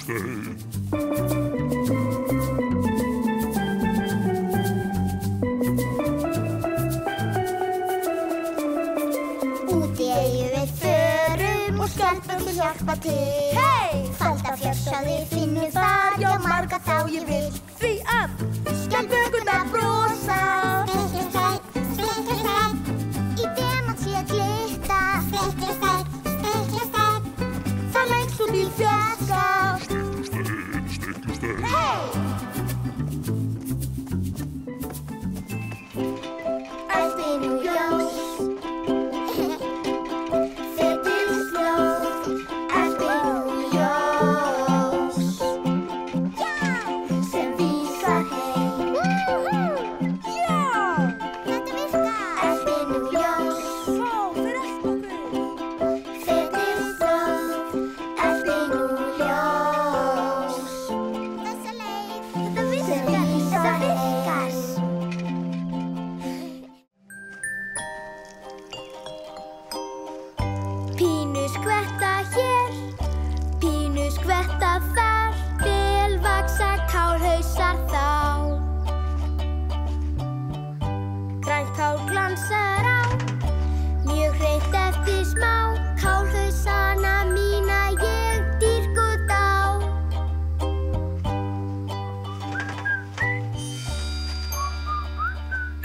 Úti eyju við förum og stelpur hjálpa til. Hey! Falda fjörssaði finnum þar, já marga þá ég vil. Því að Skjaldbökurnar brosa. Í demant sé að glitta. Það lengst út í fjarska. Hey! Allt er nú ljós. Fyrir slóð. Allt er nú ljós. Sem vísar heim. já! Þetta virkar. Allt er nú ljós. Vá, fyrir allt okkur. Fyrir slóð. Allt er nú ljós. Þessa leið. Þetta virkar. Þetta virkar. Pínu skvetta hér, pínu skvetta þar, vel vaxa kálhausar þá. Grænt kál glansar á, mjög hreint eftir smá, kálhausana mína ég dýrka út á.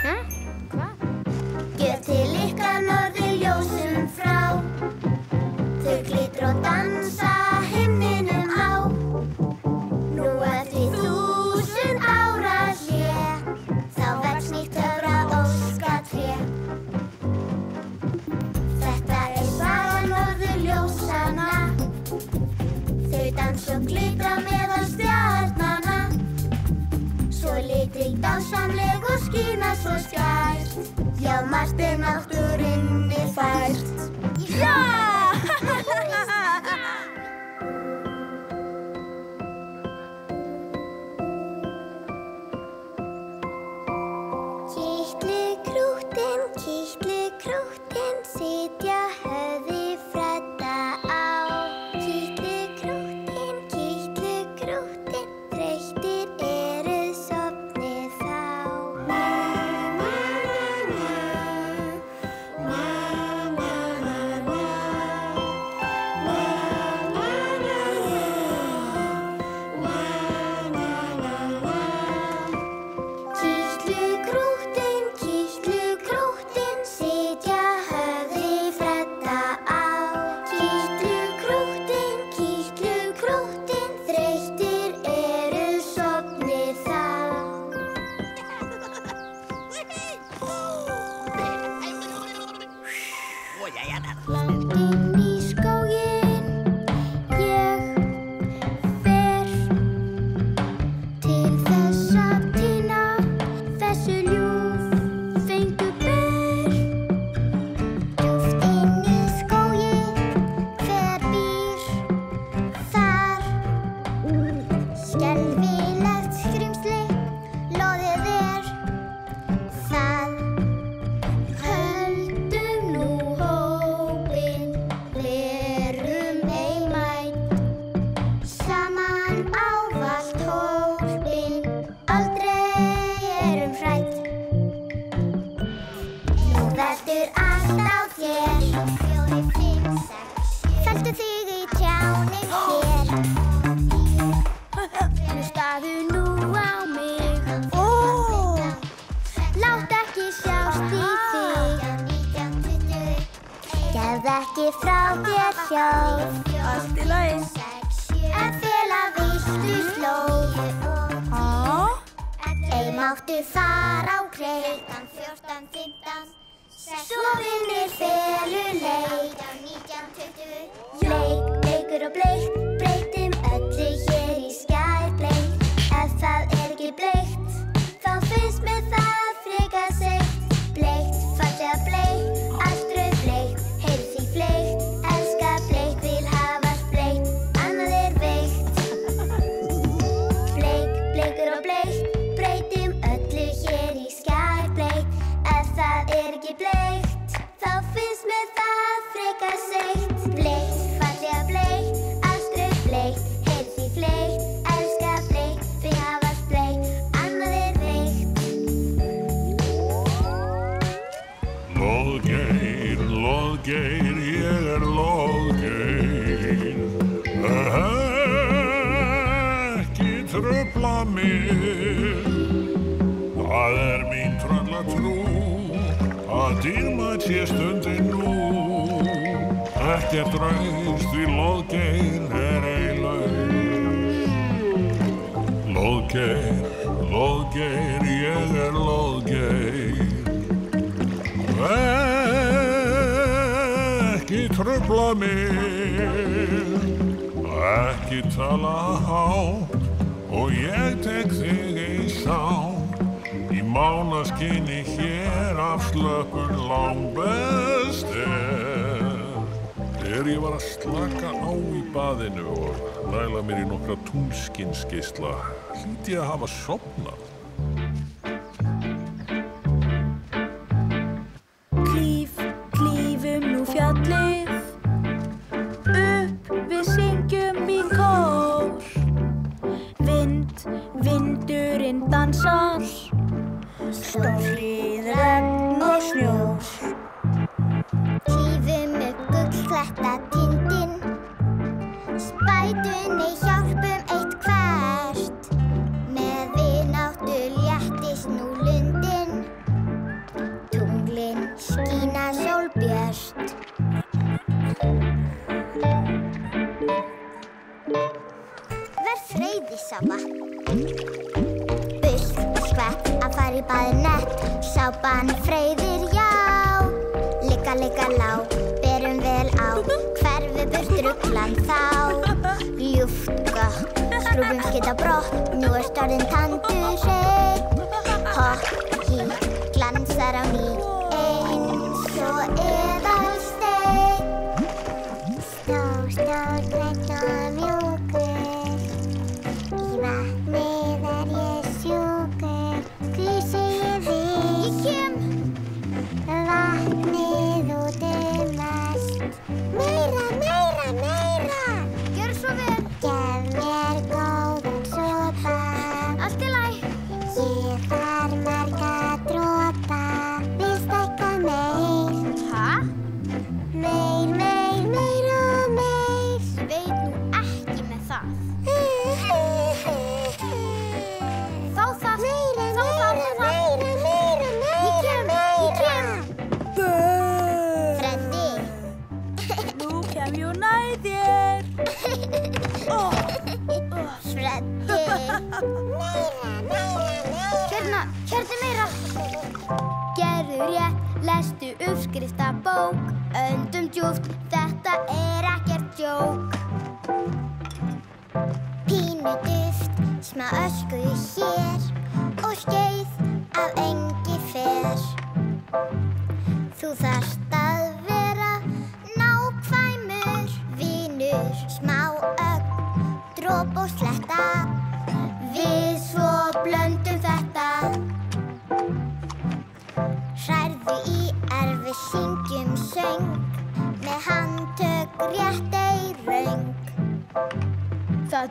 Hvað? Gjöf til ykkar norðurljósum frá. Þau glitra og dansa himninum á. Nú eftir 1000 ára hlé, þá vex nýtt töfra óskatré. Þetta er saga norðurljósanna. Þau dansa og glitra meðal stjarnanna. Svo litrík, dásamleg og skína svo skært. Já, margt er náttúrunni fært. Já! Kitli krúttin, sitja höfði fredda á. Kitli krúttin, þreyttir eru sofnið þá. Kitli krúttin, sitja höfði fredda á. Kitli krúttin, þreyttir eru sofnið þá. Inn í skóginn ég fer til þess að tína þessu ljúf fengu ber. Djúpt inn í skóginn, hver býr þar? Skelfilegt skrímsli, loðið er það. Höldum nú hópinn, verum einmætt, saman ávallt hólpinn, aldrei erum hrædd. Nú veldur allt á þér, 4, 5, 6, 7. Felltu þig í trjánum hér. Hlustaðu nú á mig. Lát ekki sjást í þig. Gefðu ekki frá þér hljóð. Allt í lagi. En fela viltu slóð. Ei máttu fara á kreik. 14, 15, 16. Svo vinnir feluleik. 19, 20. Bleikur og bleikt, breytum öllu hér í skærbleikt. Ef það er ekki bleikt, þá finnst mér það frekar seikt. Bleikt, fallega bleikt, allt rauðbleikt, heyrðu því bleikt, elska bleikt, vil hafast bleikt, annað er veikt. Bleikur og bleikt, breytum öllu hér í skærbleikt. Ef það er ekki bleikt, þá finnst mér það Loðgeir, ég Loðgeir. Ekki trufla mig, það mín tröllatrú, að dýrmæt sé stundin nú. Ekkert raust því Loðgeir ei laus. Loðgeir, Loðgeir, ég Loðgeir. Ekki trufla mig, ekki tala hátt, og ég tek þig í sátt. Í mánaskinni hér af slökun langbest þegar ég var að slaka á í baðinu og næla mér í nokkra túnskinsgeisla, hlýt ég að hafa sofnað. Klífum nú fjallið, upp við syngjum í kór. Vindurinn dansar, stórhríð, regn og snjór. Klífum upp gullkletta tindinn, spætunni hjálpum eitt hvert. Með vináttu léttist nú lundinn, tunglin skína sólbjört. Verð freyðisápa, bult skvett að fara í baðið nett. Sápan freyðir, já, ligga lá, berum vel á, hverfi burt ruglan þá. Ljúft gott, skrúfum skita brott, nú orðin tandurhreinn. Hopp, hí, glansar á ný, eins og eðalsteinn. Stór, grænn og mjúkur, í vatnið ég sjúkur. Hví segi við? Ég kem! Vatnið út mest. Meira! Gjörðu svo vel! Gef mér góðan sopa. Allt í lagi. Ég þarf marga dropa. Vil stækka meir. Hæ? Meir og meir. Ég veit nú ekki með það. Þá það. Meira. Ég kem. Freddi. Nú kem ég og næ þér. Freddi. Hérna meira. Gerðu rétt, lestu uppskriftabók. Öndum djúpt, þetta ekkert djók. Pínu duft, smá ösku hér og skeið af engi fer. Þú þarft að vera nákvæmur, vinur, smá ögn, drop og sletta. Við svo blöndum þetta. Hrærðu í við syngjum söng, með handtök rétt ei röng. Það